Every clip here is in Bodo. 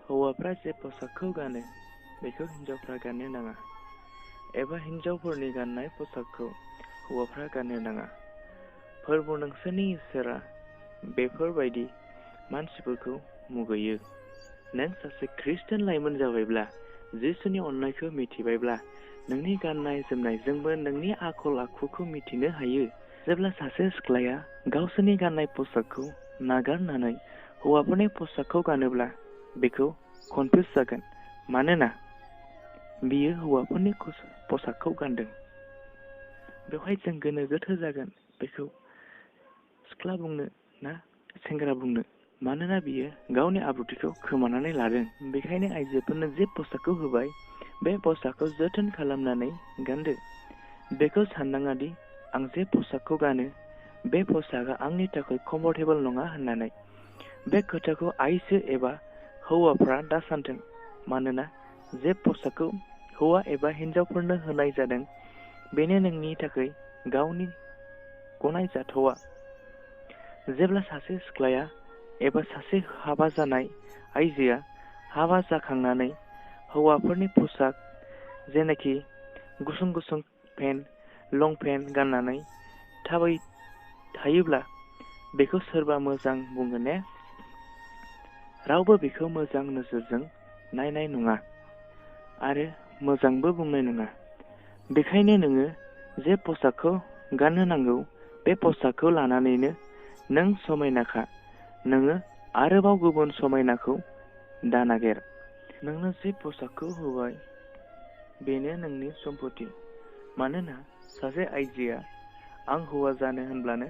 हौवाफ्रा जे पोशाकखौ गानो बेखौ हिन्जावफ्रा गाननो नाङा, एबा हिन्जावफोरनि गाननाय पोशाकखौ हौवाफ्रा गाननो नाङा। फोरबो नोंसोरनि इसोरा बेफोरबायदि मानसिफोरखौ मुगैयो। नों सासे खृष्टान लाइमोन जाबायब्ला, जिसुनि अननायखौ मिथिबायब्ला, नोंनि गाननाय जोमनायजोंबो नोंनि आखल आखुखौ मिथिनो हायो। जेब्ला सासे सिख्लाया गावसोरनि गाननाय पोशाकखौ नागारनानै हौवाफोरनि पोशाकखौ गानोब्ला बेखौ कनफिउस जागोन, मानोना बियो हौवाफोरनि पोशाकखौ गानदों। बेवहाय जों गोनो गोथो जागोन बेखौ सिख्ला बुंनो ना सेंग्रा बुंनो, मानोना बियो गावनि आब्रुथिखौ खोमानानै लादों। बेखायनो आइजोफोरनो जे पोशाकखौ होबाय बे पोशाकखौ जोथोन खालामनानै गानदो। बेखौ साननाङा दि आं जे पोशाकखौ गानो बे पोशाकआ आंनि थाखाय कम्फर्टेबल नङा होननानै। बे खोथाखौ आइजो एबा हौवाफ्रा दा सानथों, मानोना जे पोशाकखौ हौवा एबा हिन्जावफोरनो होनाय जादों बेनो नोंनि थाखाय गावनि गनायजाथावा। जेब्ला सासे सिख्लाया एबा सासे हाबा जानाय आइजोआ हाबा जाखांनानै हौवाफोरनि पोशाक जेनाखि गुसुं गुसुं पेन्ट लंपेन्ट गाननानै थाबाय थायोब्ला बेखौ सोरबा मोजां बुंगोन ने? रावबो बेखौ मोजां नोजोरजों नायनाय नङा आरो मोजांबो बुंनाय नङा। बेखायनो नोङो जे पोशाकखौ गाननो नांगौ बे पोशाकखौ लानानैनो नों समायनाखा। नोङो आरोबाव गुबुन समायनाखौ दा नागिर। नोंनो जे पोशाकखौ होबाय बेनो नोंनि सम्पति। मानोना सासे आइजोआ आं हौवा जानो होनब्लानो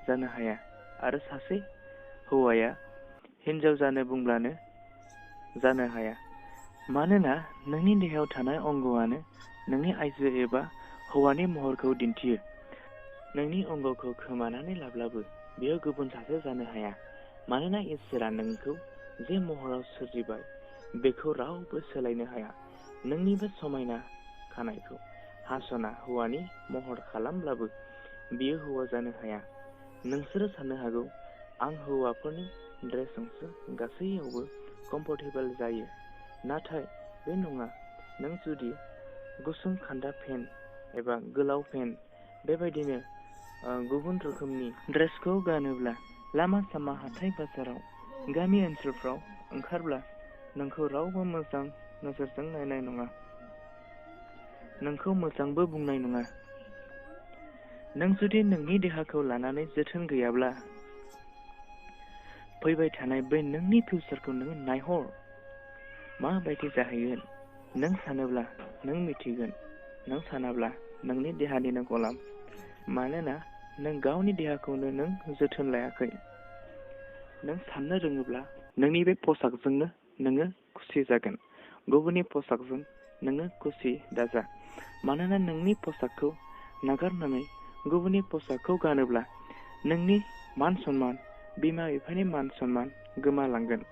जानो हाया, आरो सासे हौवाया हिन्जाव जानो बुंब्लानो जानो हाया। मानोना नोंनि देहायाव थानाय अंगआनो नोंनि आइजो एबा हौवानि महरखौ दिन्थियो। नोंनि अंगखौ खोमानानै लाब्लाबो बेयो गुबुन सासे जानो हाया। मानोना इसोरा नोंखौ जे महराव सोरजिबाय बेखौ रावबो सोलायनो हाया। नोंनि बे समायना खानायखौ हास'ना हौवानि महर खालामब्लाबो बियो हौवा जानो हाया। नोंसोरो साननो हागौ आं हौवाफोरनि ड्रेसजोंसो गासैयावबो कम्फर्टेबल जायो, नाथाय बे नङा। नों जुदि गुसुं खान्दा पेन्ट एबा गोलाव पेन्ट बेबायदिनो गुबुन रोखोमनि ड्रेसखौ गानोब्ला लामा सामा हाथाय बाजाराव गामि ओनसोलफ्राव ओंखारब्ला नोंखौ रावबो मोजां नोजोरजों नायनाय नङा, नोंखौ मोजांबो बुंनाय नङा। नों जुदि नोंनि देहाखौ लानानै जोथोन गैयाब्ला फैबाय थानाय बै नोंनि फिउचारखौ नों नायहर माबायदि जाहैगोन। नों सानोब्ला नों मिथिगोन, नों सानाब्ला नोंनि देहानिनो गलाम। मानोना नों गावनि देहाखौनो नों जोथोन लायाखै। नों साननो रोङोब्ला नोंनि बे पोशाकजोंनो नोङो खुसि जागोन। गुबुननि पोशाकजों नोङो खुसि दाजा। मानोना नोंनि पोशाकखौ नागारनानै गुबुननि पोशाकखौ गानोब्ला नोंनि मान सन्मान, बिमा बिफानि मान सन्मान गोमालांगोन।